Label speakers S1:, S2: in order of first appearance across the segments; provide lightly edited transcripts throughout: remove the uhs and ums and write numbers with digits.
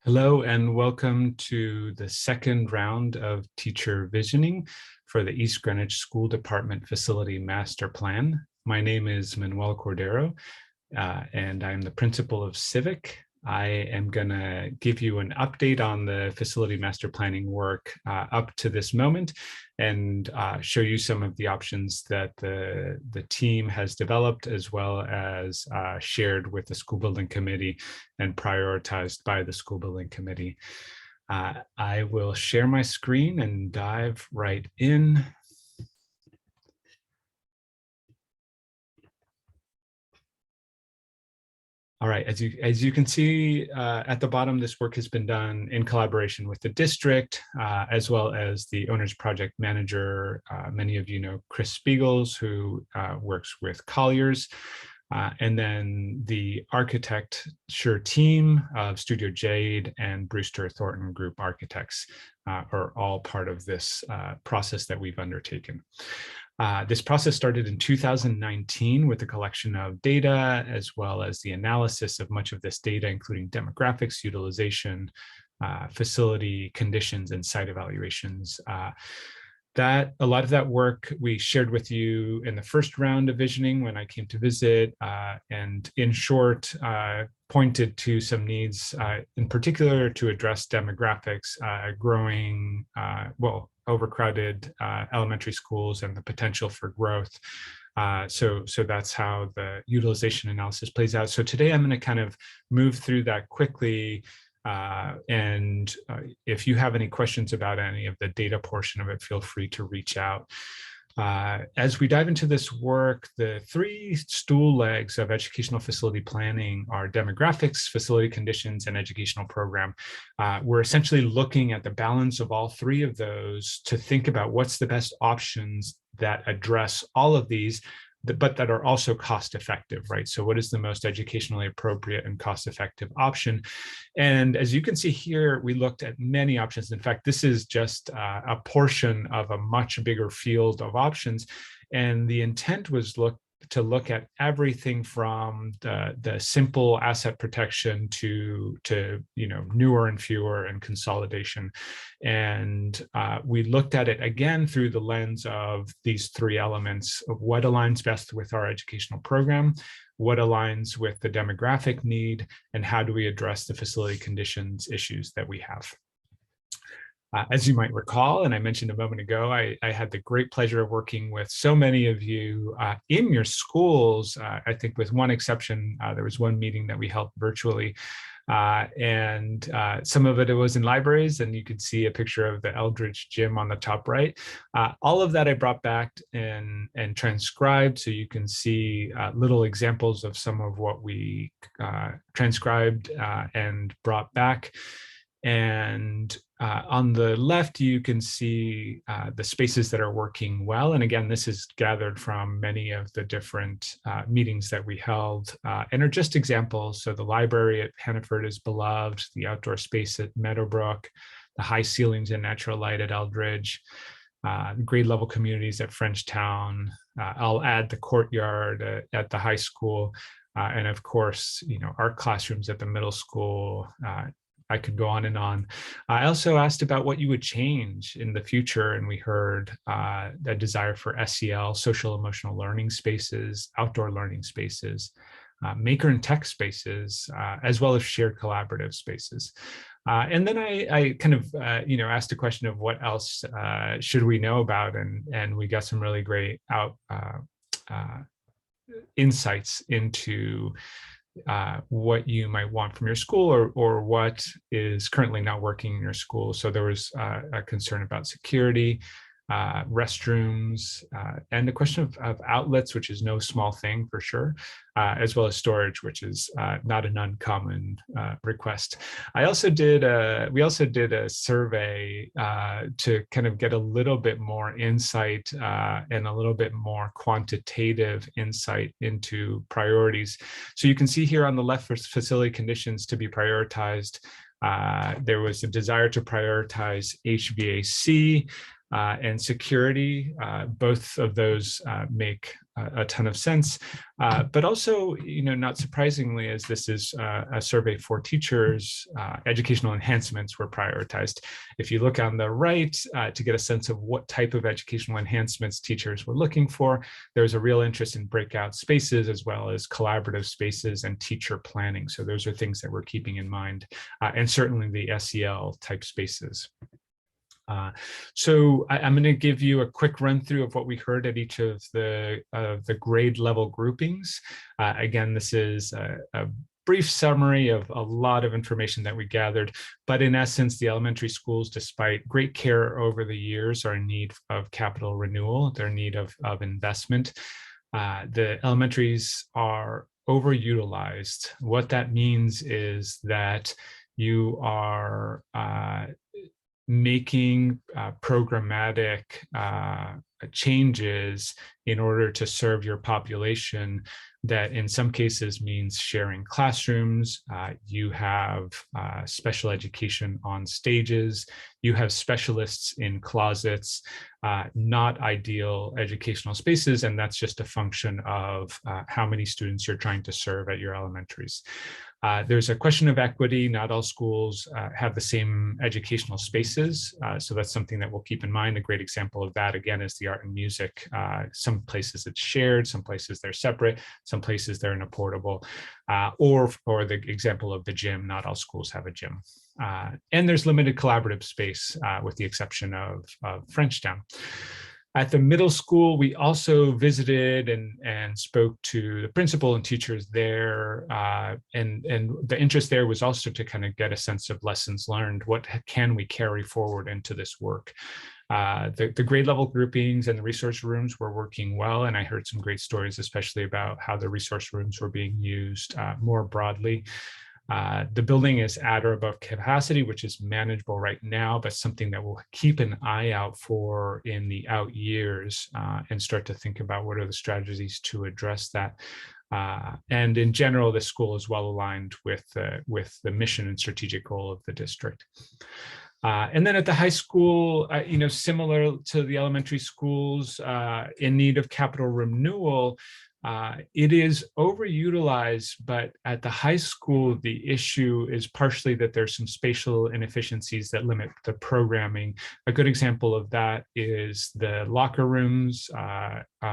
S1: Hello and welcome to the second round of teacher visioning for the East Greenwich School Department Facility Master Plan. My name is Manuel Cordero and I'm the principal of Civic. I am going to give you an update on the facility master planning work up to this moment and show you some of the options that the team has developed, as well as shared with the school building committee and prioritized by the school building committee. I will share my screen and dive right in. All right, as you can see at the bottom, this work has been done in collaboration with the district, as well as the owner's project manager. Many of you know Chris Spiegels, who works with Colliers, and then the architecture team of Studio Jade and Brewster Thornton Group Architects are all part of this process that we've undertaken. This process started in 2019 with a collection of data, as well as the analysis of much of this data, including demographics, utilization, facility conditions, and site evaluations. A lot of that work we shared with you in the first round of visioning when I came to visit, and in short, pointed to some needs, in particular to address demographics, growing, overcrowded elementary schools and the potential for growth. So that's how the utilization analysis plays out. So today I'm going to kind of move through that quickly. And if you have any questions about any of the data portion of it, feel free to reach out. As we dive into this work, the three stool legs of educational facility planning are demographics, facility conditions, and educational program. We're essentially looking at the balance of all three of those to think about what's the best options that address all of these, but that are also cost effective, right? So what is the most educationally appropriate and cost effective option? And as you can see here, we looked at many options. In fact, this is just a portion of a much bigger field of options. And the intent was to look at everything from the simple asset protection to newer and fewer and consolidation. And we looked at it again through the lens of these three elements of what aligns best with our educational program, what aligns with the demographic need, and how do we address the facility conditions issues that we have. As you might recall, and I mentioned a moment ago, I had the great pleasure of working with so many of you in your schools. I think with one exception, there was one meeting that we held virtually, and some of it was in libraries, and you could see a picture of the Eldridge gym on the top right. All of that I brought back and transcribed, so you can see little examples of some of what we transcribed and brought back. And on the left, you can see the spaces that are working well. And again, this is gathered from many of the different meetings that we held and are just examples. So the library at Hannaford is beloved, the outdoor space at Meadowbrook, the high ceilings and natural light at Eldridge, grade level communities at Frenchtown. I'll add the courtyard at the high school. And of course, art classrooms at the middle school. I could go on and on. I also asked about what you would change in the future, and we heard a desire for SEL, social emotional learning spaces, outdoor learning spaces, maker and tech spaces, as well as shared collaborative spaces. And then I kind of asked a question of what else should we know about, and we got some really great insights into what you might want from your school, or what is currently not working in your school. So there was a concern about security, restrooms, and the question of outlets, which is no small thing for sure, as well as storage, which is not an uncommon request. We also did a survey to kind of get a little bit more insight and a little bit more quantitative insight into priorities. So you can see here on the left for facility conditions to be prioritized. There was a desire to prioritize HVAC and security. Both of those make a ton of sense. But also, not surprisingly, as this is a survey for teachers, educational enhancements were prioritized. If you look on the right to get a sense of what type of educational enhancements teachers were looking for, there's a real interest in breakout spaces as well as collaborative spaces and teacher planning. So those are things that we're keeping in mind, and certainly the SEL type spaces. So I'm going to give you a quick run through of what we heard at each of the grade level groupings. Again, this is a brief summary of a lot of information that we gathered, but in essence, the elementary schools, despite great care over the years, are in need of capital renewal. They're in need of investment. The elementaries are overutilized. What that means is that you are making programmatic changes in order to serve your population that in some cases means sharing classrooms. You have special education on stages. You have specialists in closets, not ideal educational spaces. And that's just a function of how many students you're trying to serve at your elementaries. There's a question of equity. Not all schools have the same educational spaces. So that's something that we'll keep in mind. A great example of that, again, is the art and music. Some places it's shared, some places they're separate, some places they're in a portable, or the example of the gym. Not all schools have a gym. And there's limited collaborative space with the exception of Frenchtown. At the middle school, we also visited and spoke to the principal and teachers there. And the interest there was also to kind of get a sense of lessons learned. What can we carry forward into this work? The grade level groupings and the resource rooms were working well. And I heard some great stories, especially about how the resource rooms were being used more broadly. The building is at or above capacity, which is manageable right now, but something that we'll keep an eye out for in the out years and start to think about what are the strategies to address that. And in general, the school is well aligned with the mission and strategic goal of the district. And then at the high school, similar to the elementary schools, in need of capital renewal. It is overutilized, but at the high school, the issue is partially that there's some spatial inefficiencies that limit the programming. A good example of that is the locker rooms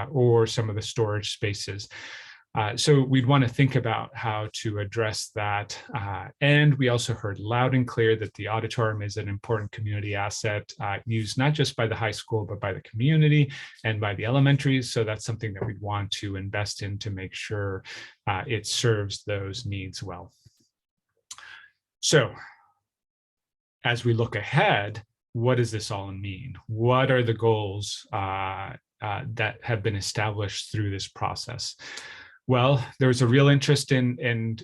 S1: or some of the storage spaces. So we'd want to think about how to address that. And we also heard loud and clear that the auditorium is an important community asset used not just by the high school, but by the community and by the elementaries. So that's something that we'd want to invest in to make sure it serves those needs well. So as we look ahead, what does this all mean? What are the goals that have been established through this process? Well, there was a real interest in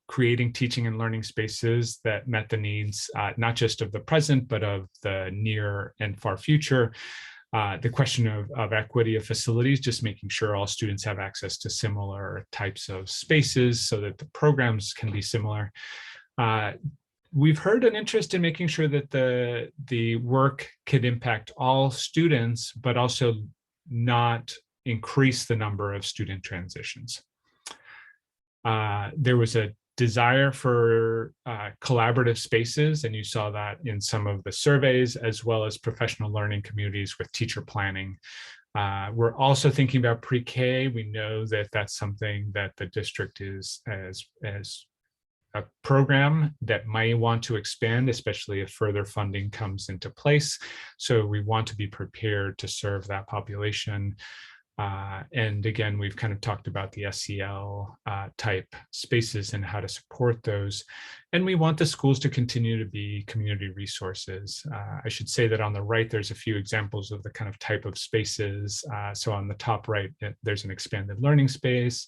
S1: creating teaching and learning spaces that met the needs, not just of the present, but of the near and far future. The question of equity of facilities, just making sure all students have access to similar types of spaces so that the programs can be similar. We've heard an interest in making sure that the work could impact all students, but also not increase the number of student transitions. There was a desire for collaborative spaces, and you saw that in some of the surveys, as well as professional learning communities with teacher planning. We're also thinking about pre-K. We know that that's something that the district is as a program that might want to expand, especially if further funding comes into place. So we want to be prepared to serve that population. And again, we've kind of talked about the SEL type spaces and how to support those. And we want the schools to continue to be community resources. I should say that on the right, there's a few examples of the kind of type of spaces. So on the top right, there's an expanded learning space.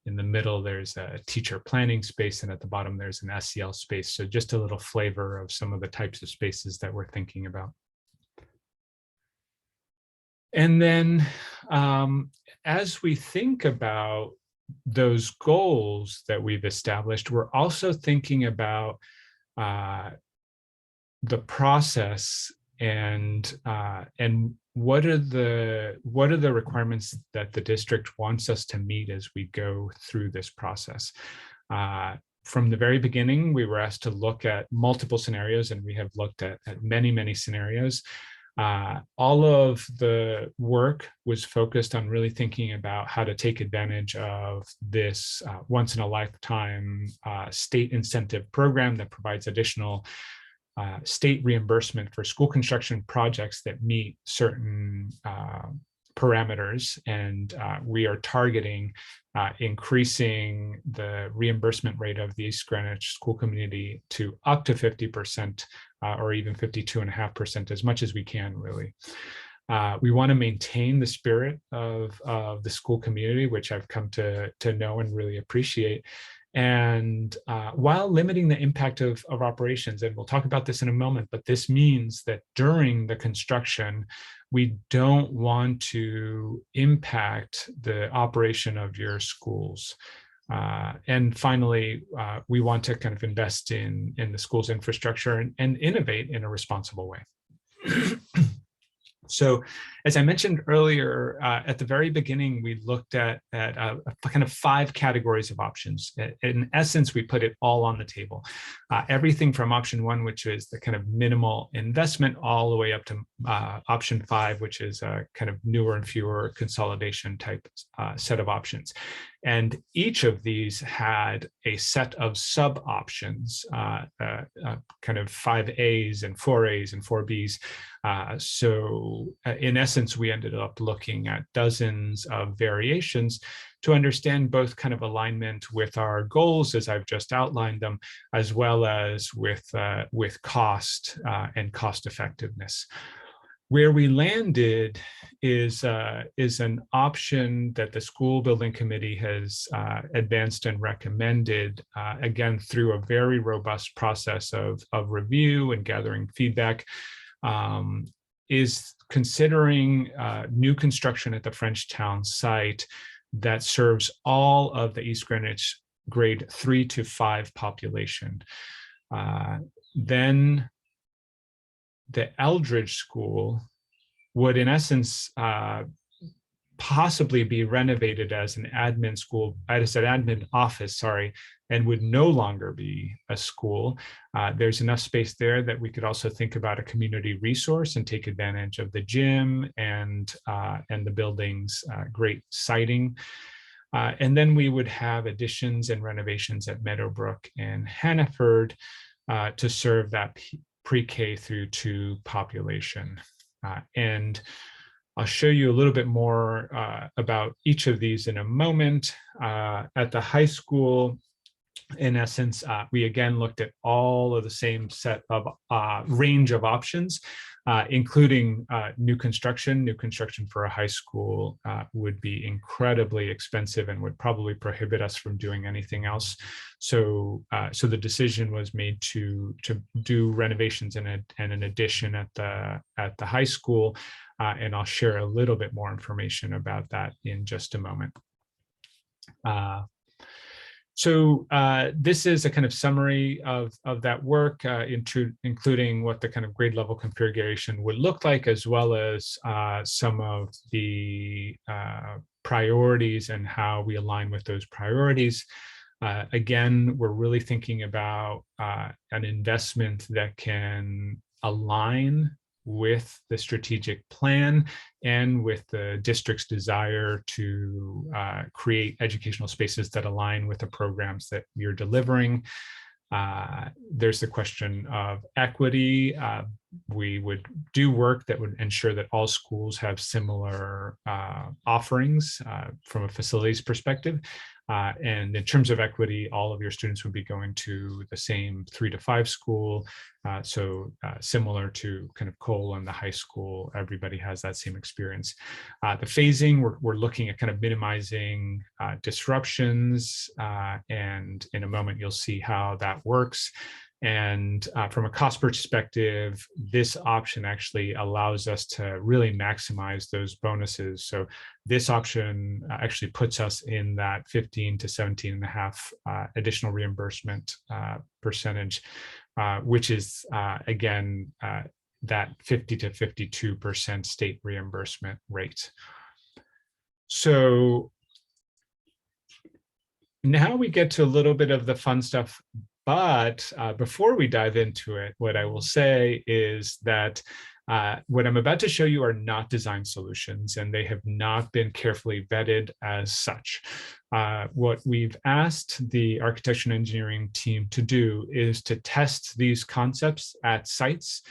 S1: In the middle, there's a teacher planning space, and at the bottom, there's an SEL space. So just a little flavor of some of the types of spaces that we're thinking about. And then as we think about those goals that we've established, we're also thinking about the process and what are the requirements that the district wants us to meet as we go through this process. From the very beginning, we were asked to look at multiple scenarios, and we have looked at many scenarios. All of the work was focused on really thinking about how to take advantage of this once-in-a-lifetime state incentive program that provides additional state reimbursement for school construction projects that meet certain parameters. And we are targeting increasing the reimbursement rate of the East Greenwich school community to up to 50%, or even 52.5%, as much as we can, really. We want to maintain the spirit of the school community, which I've come to know and really appreciate. And while limiting the impact of operations, and we'll talk about this in a moment, but this means that during the construction, we don't want to impact the operation of your schools. And finally, we want to kind of invest in the school's infrastructure and innovate in a responsible way. So, as I mentioned earlier, at the very beginning, we looked at kind of 5 categories of options. In essence, we put it all on the table. Everything from option 1, which is the kind of minimal investment, all the way up to option 5, which is a kind of newer and fewer consolidation type set of options. And each of these had a set of sub options, kind of 5As and 4As and 4Bs. So in essence, we ended up looking at dozens of variations to understand both kind of alignment with our goals, as I've just outlined them, as well as with cost and cost effectiveness. Where we landed is an option that the school building committee has advanced and recommended, again, through a very robust process of review and gathering feedback, is considering new construction at the Frenchtown site that serves all of the East Greenwich grade 3 to 5 population. Then the Eldridge School would, in essence, possibly be renovated as an admin school, as an admin office, sorry, and would no longer be a school. There's enough space there that we could also think about a community resource and take advantage of the gym and the building's great siting. And then we would have additions and renovations at Meadowbrook and Hannaford to serve that pre-K through 2 population. And I'll show you a little bit more about each of these in a moment. At the high school, in essence, we again looked at all of the same set of range of options, including new construction. New construction for a high school would be incredibly expensive and would probably prohibit us from doing anything else. So the decision was made to do renovations and an addition at the high school, and I'll share a little bit more information about that in just a moment. So this is a kind of summary of that work, including what the kind of grade level configuration would look like, as well as some of the priorities and how we align with those priorities. Again, we're really thinking about an investment that can align with the strategic plan and with the district's desire to create educational spaces that align with the programs that you're delivering. There's the question of equity. We would do work that would ensure that all schools have similar offerings from a facilities perspective. And in terms of equity, all of your students would be going to the same 3 to 5 school. So similar to kind of Cole and the high school, everybody has that same experience. The phasing, we're looking at kind of minimizing disruptions. And in a moment, you'll see how that works. And from a cost perspective, this option actually allows us to really maximize those bonuses. So this option actually puts us in that 15 to 17.5 additional reimbursement percentage, which is, again, that 50 to 52% state reimbursement rate. So now we get to a little bit of the fun stuff, but before we dive into it, what I will say is that what I'm about to show you are not design solutions, and they have not been carefully vetted as such. What we've asked the architecture and engineering team to do is to test these concepts at sites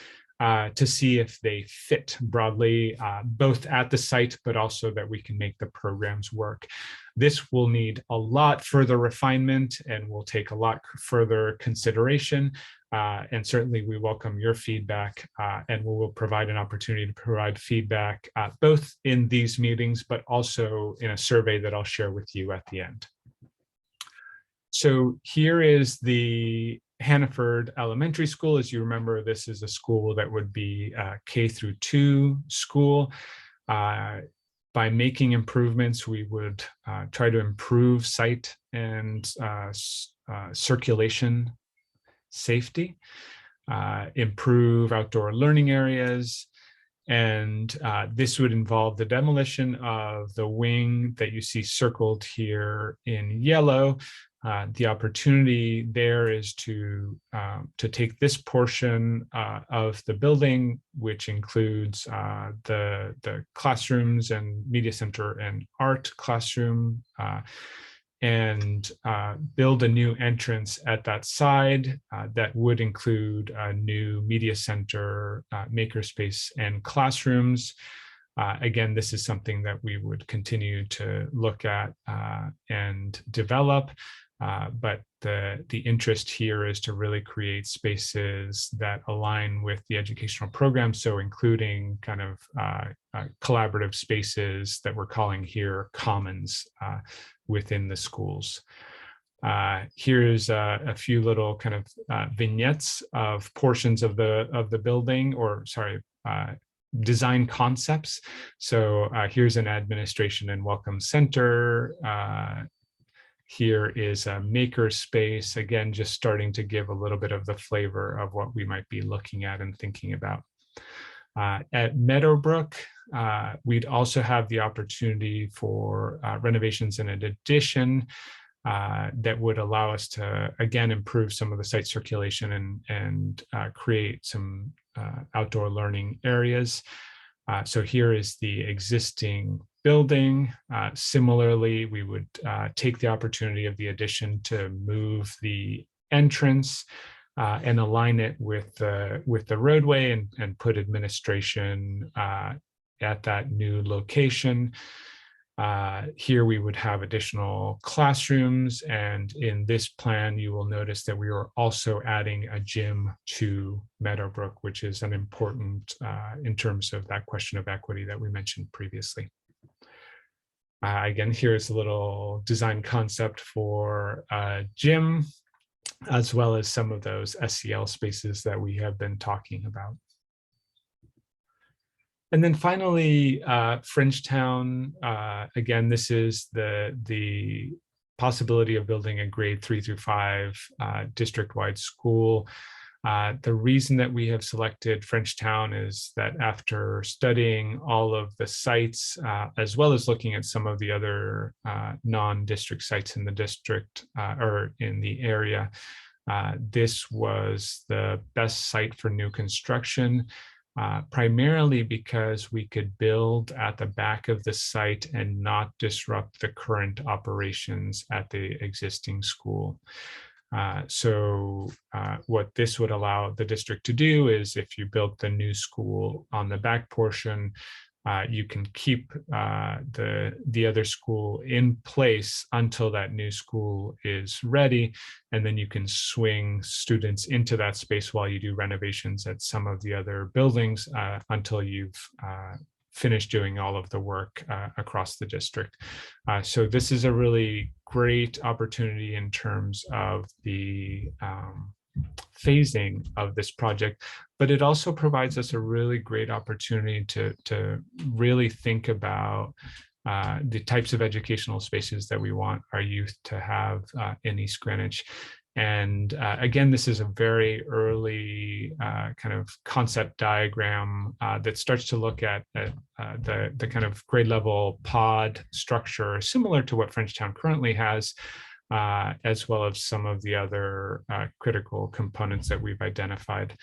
S1: to see if they fit broadly, both at the site, but also that we can make the programs work. This will need a lot further refinement and will take a lot further consideration. And certainly we welcome your feedback, and we will provide an opportunity to provide feedback both in these meetings, but also in a survey that I'll share with you at the end. So here is the Hannaford Elementary School. As you remember, this is a school that would be a K-2 school. By making improvements, we would try to improve site and circulation safety, improve outdoor learning areas, and this would involve the demolition of the wing that you see circled here in yellow. The opportunity there is to take this portion of the building, which includes the classrooms and media center and art classroom, and build a new entrance at that side that would include a new media center, makerspace, and classrooms. Again, this is something that we would continue to look at and develop. But the interest here is to really create spaces that align with the educational program. So including kind of collaborative spaces that we're calling here commons within the schools. Here's a few little kind of vignettes of portions of the building, or sorry, design concepts. So here's an administration and welcome center. Here is a maker space, again, just starting to give a little bit of the flavor of what we might be looking at and thinking about. At Meadowbrook, we'd also have the opportunity for renovations and an addition that would allow us to, again, improve some of the site circulation and create some outdoor learning areas. So here is the existing building. Similarly, we would take the opportunity of the addition to move the entrance and align it with the roadway and put administration at that new location. Here we would have additional classrooms, and in this plan you will notice that we are also adding a gym to Meadowbrook, which is an important in terms of that question of equity that we mentioned previously. Again, here's a little design concept for a gym, as well as some of those SEL spaces that we have been talking about. And then finally, Fringetown, again, this is the possibility of building a grade 3 through 5 district-wide school. The reason that we have selected Fringetown is that after studying all of the sites, as well as looking at some of the other non-district sites in the district or in the area, this was the best site for new construction. Primarily because we could build at the back of the site and not disrupt the current operations at the existing school. So what this would allow the district to do is, if you built the new school on the back portion, you can keep the other school in place until that new school is ready, and then you can swing students into that space while you do renovations at some of the other buildings until you've finished doing all of the work across the district. So this is a really great opportunity in terms of the phasing of this project, but it also provides us a really great opportunity to really think about the types of educational spaces that we want our youth to have in East Greenwich. And again, this is a very early kind of concept diagram that starts to look at the kind of grade level pod structure, similar to what Frenchtown currently has, as well as some of the other critical components that we've identified.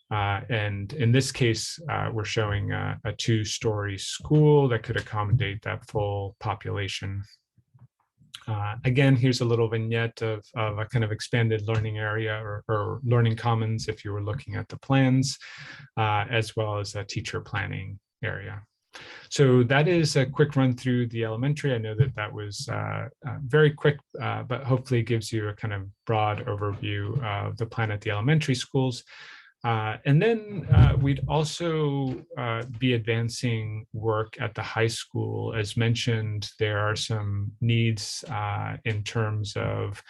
S1: And in this case, we're showing a two-story school that could accommodate that full population. Again, here's a little vignette of a kind of expanded learning area or learning commons if you were looking at the plans, as well as a teacher planning area. So that is a quick run through the elementary. I know that that was very quick, but hopefully gives you a kind of broad overview of the plan at the elementary schools. And then we'd also be advancing work at the high school. As mentioned, there are some needs in terms of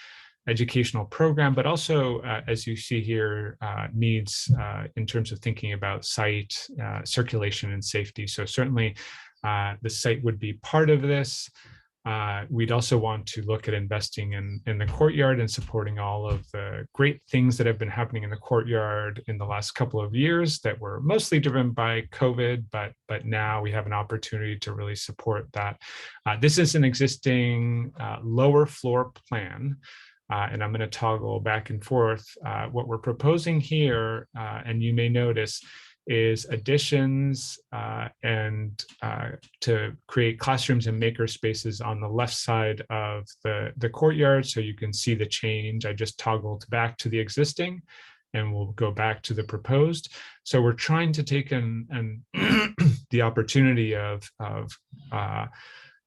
S1: educational program, but also, as you see here, needs in terms of thinking about site circulation and safety. So certainly the site would be part of this. We'd also want to look at investing in the courtyard and supporting all of the great things that have been happening in the courtyard in the last couple of years that were mostly driven by COVID, but now we have an opportunity to really support that. This is an existing lower floor plan. And I'm going to toggle back and forth. What we're proposing here, and you may notice, is additions and to create classrooms and maker spaces on the left side of the courtyard. So you can see the change. I just toggled back to the existing and we'll go back to the proposed. So we're trying to take the opportunity of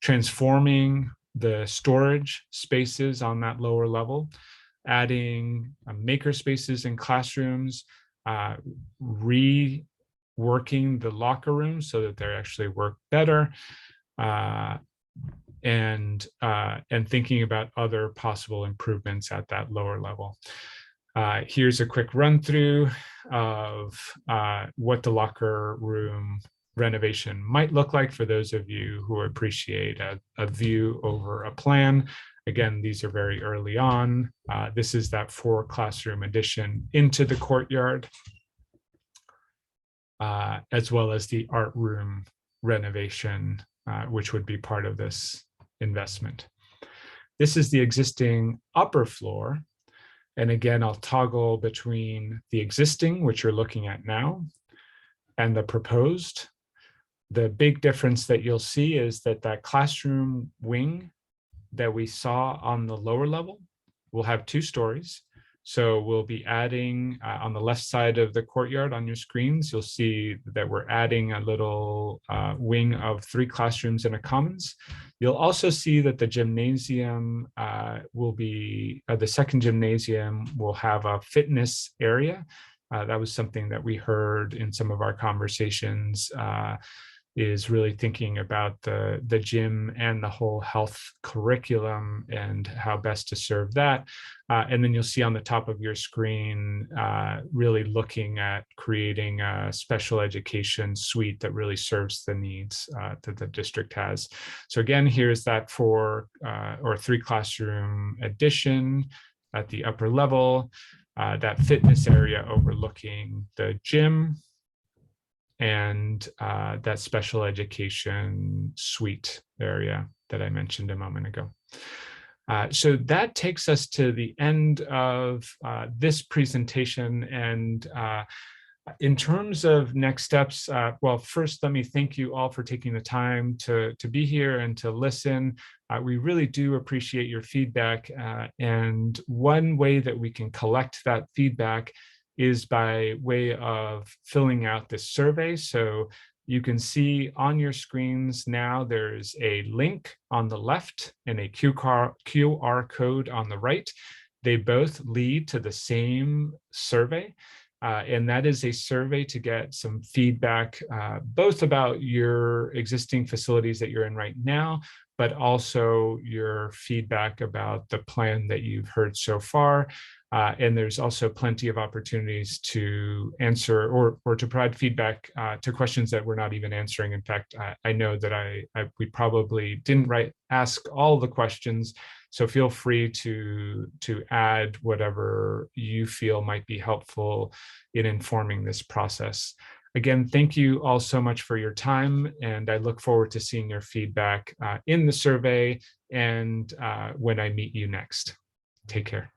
S1: transforming the storage spaces on that lower level, adding maker spaces in classrooms, reworking the locker rooms so that they actually work better, and thinking about other possible improvements at that lower level. Here's a quick run through of what the locker room renovation might look like for those of you who appreciate a view over a plan. Again, these are very early on. This is that 4 classroom addition into the courtyard, as well as the art room renovation, which would be part of this investment. This is the existing upper floor. And again, I'll toggle between the existing, which you're looking at now, and the proposed. The big difference that you'll see is that that classroom wing that we saw on the lower level will have 2 stories. So we'll be adding on the left side of the courtyard on your screens, you'll see that we're adding a little wing of 3 classrooms and a commons. You'll also see that the gymnasium will be, the second gymnasium will have a fitness area. That was something that we heard in some of our conversations, is really thinking about the gym and the whole health curriculum and how best to serve that. And then you'll see on the top of your screen, really looking at creating a special education suite that really serves the needs that the district has. So again, here's that 4 or 3 classroom addition at the upper level, that fitness area overlooking the gym, and that special education suite area that I mentioned a moment ago. So that takes us to the end of this presentation. And in terms of next steps, well, first, let me thank you all for taking the time to be here and to listen. We really do appreciate your feedback. And one way that we can collect that feedback is by way of filling out this survey. So you can see on your screens now, there's a link on the left and a QR code on the right. They both lead to the same survey. And that is a survey to get some feedback, both about your existing facilities that you're in right now, but also your feedback about the plan that you've heard so far. And there's also plenty of opportunities to answer or to provide feedback to questions that we're not even answering. In fact, I know that we probably didn't ask all the questions So feel free to add whatever you feel might be helpful in informing this process. Again, thank you all so much for your time, and I look forward to seeing your feedback in the survey and when I meet you next. Take care.